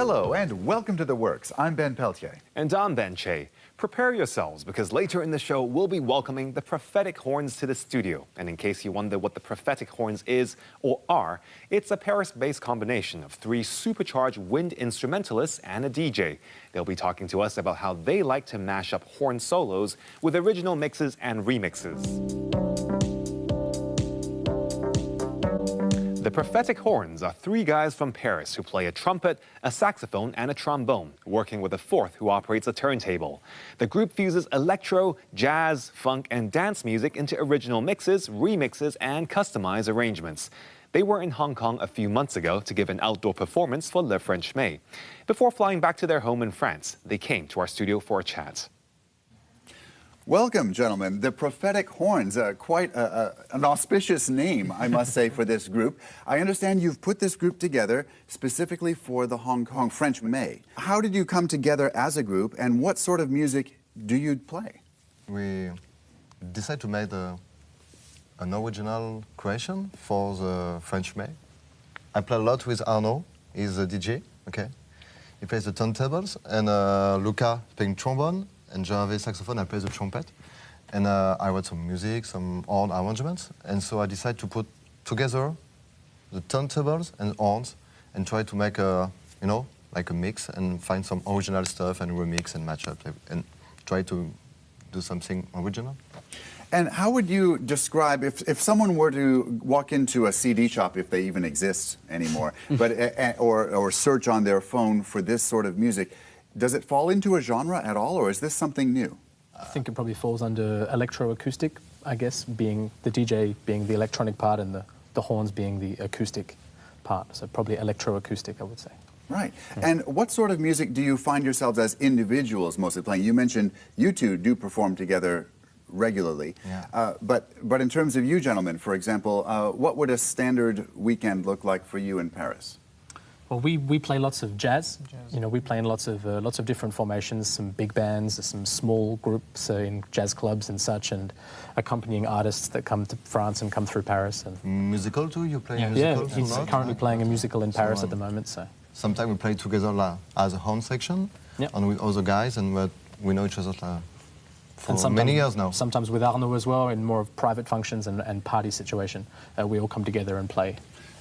Hello and welcome to The Works. I'm Ben Peltier. And I'm Ben Che. Prepare yourselves because later in the show we'll be welcoming the Prophetic Horns to the studio. And in case you wonder what the Prophetic Horns is or are, it's a Paris-based combination of 3 supercharged wind instrumentalists and a DJ. They'll be talking to us about how they like to mash up horn solos with original mixes and remixes. The Prophetic Horns are 3 guys from Paris who play a trumpet, a saxophone, and a trombone, working with a 4th who operates a turntable. The group fuses electro, jazz, funk, and dance music into original mixes, remixes, and customized arrangements. They were in Hong Kong a few months ago to give an outdoor performance for Le French May. Before flying back to their home in France, they came to our studio for a chat. Welcome, gentlemen. The Prophetic Horns, quite an auspicious name, I must say, for this group. I understand you've put this group together specifically for the Hong Kong French May. How did you come together as a group, and what sort of music do you play? We decided to make an original creation for the French May. I play a lot with Arnaud. He's a DJ, okay? He plays the turntables, and Luca playing trombone, and Gervais saxophone. I play the trumpet, and I wrote some music, some horn arrangements, and so I decided to put together the turntables and horns and try to make a, you know, like a mix and find some original stuff and remix and match up and try to do something original. And how would you describe, if someone were to walk into a CD shop, if they even exist anymore, but or search on their phone for this sort of music, does it fall into a genre at all, or is this something new? I think it probably falls under electroacoustic, I guess, being the DJ being the electronic part and the horns being the acoustic part. So probably electroacoustic, I would say. Right. And what sort of music do you find yourselves as individuals mostly playing? You mentioned you two do perform together regularly. Yeah. But in terms of you gentlemen, for example, what would a standard weekend look like for you in Paris? Well, we play lots of jazz. You know, we play in lots of different formations, some big bands, some small groups in jazz clubs and such, and accompanying artists that come to France and come through Paris. And musical too? You play yeah, musical? he's currently playing a musical in Paris at the moment. So sometimes we play together as a horn section, and with other guys, and we know each other for many years now. Sometimes with Arnaud as well, in more of private functions and party situation, we all come together and play.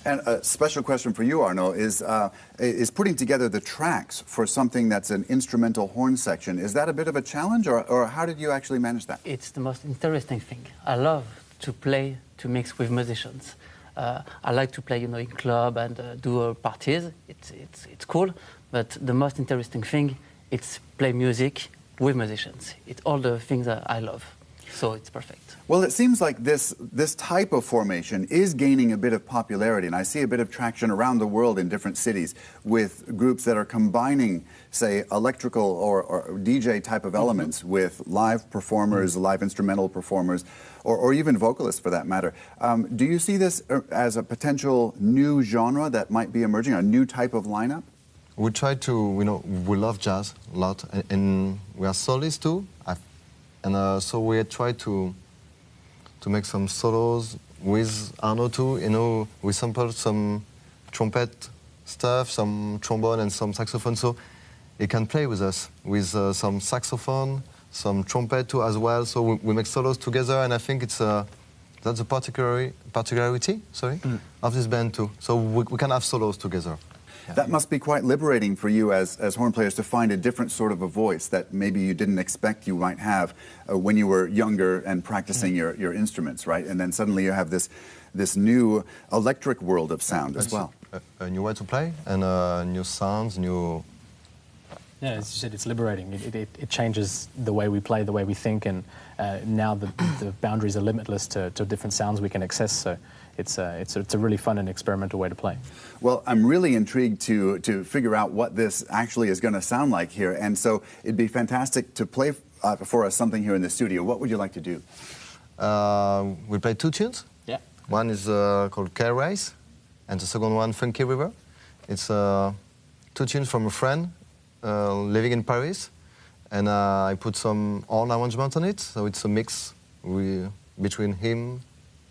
And a special question for you, Arnaud, is putting together the tracks for something that's an instrumental horn section. Is that a bit of a challenge, or how did you actually manage that? It's the most interesting thing. I love to play, to mix with musicians. I like to play, you know, in club and do parties. It's cool, but the most interesting thing, it's play music with musicians. It's all the things that I love. So it's perfect. Well, it seems like this type of formation is gaining a bit of popularity, and I see a bit of traction around the world in different cities with groups that are combining, say, electrical or DJ type of elements with live performers, live instrumental performers, or even vocalists for that matter. Do you see this as a potential new genre that might be emerging, a new type of lineup? We try to, you know, we love jazz a lot, and we are soloists too. And so we try to make some solos with Arnaud too. You know, we sampled some trumpet stuff, some trombone and some saxophone, so he can play with us with some saxophone, some trumpet too as well. So we make solos together, and I think it's that's a particularity of this band too. So we can have solos together. That must be quite liberating for you as horn players to find a different sort of a voice that maybe you didn't expect you might have when you were younger and practicing your instruments, right? And then suddenly you have this new electric world of sound as well. A new way to play and new sounds, new... Yeah, as you said, it's liberating. It changes the way we play, the way we think, and now the boundaries are limitless to different sounds we can access. So it's a really fun and experimental way to play. Well, I'm really intrigued to figure out what this actually is going to sound like here, and so it'd be fantastic to play for us something here in the studio. What would you like to do? We play 2 tunes. Yeah. One is called Car Race, and the second one, Funky River. It's 2 tunes from a friend living in Paris, and I put some horn arrangements on it, so it's a mix between him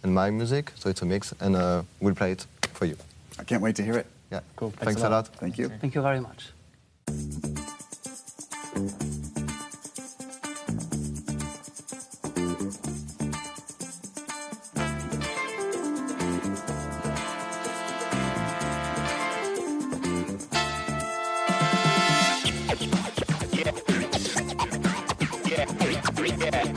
and my music, so it's a mix, and we'll play it for you. I can't wait to hear it. Yeah, Cool. Thanks a lot. Thank you. Thank you very much. yeah, yeah.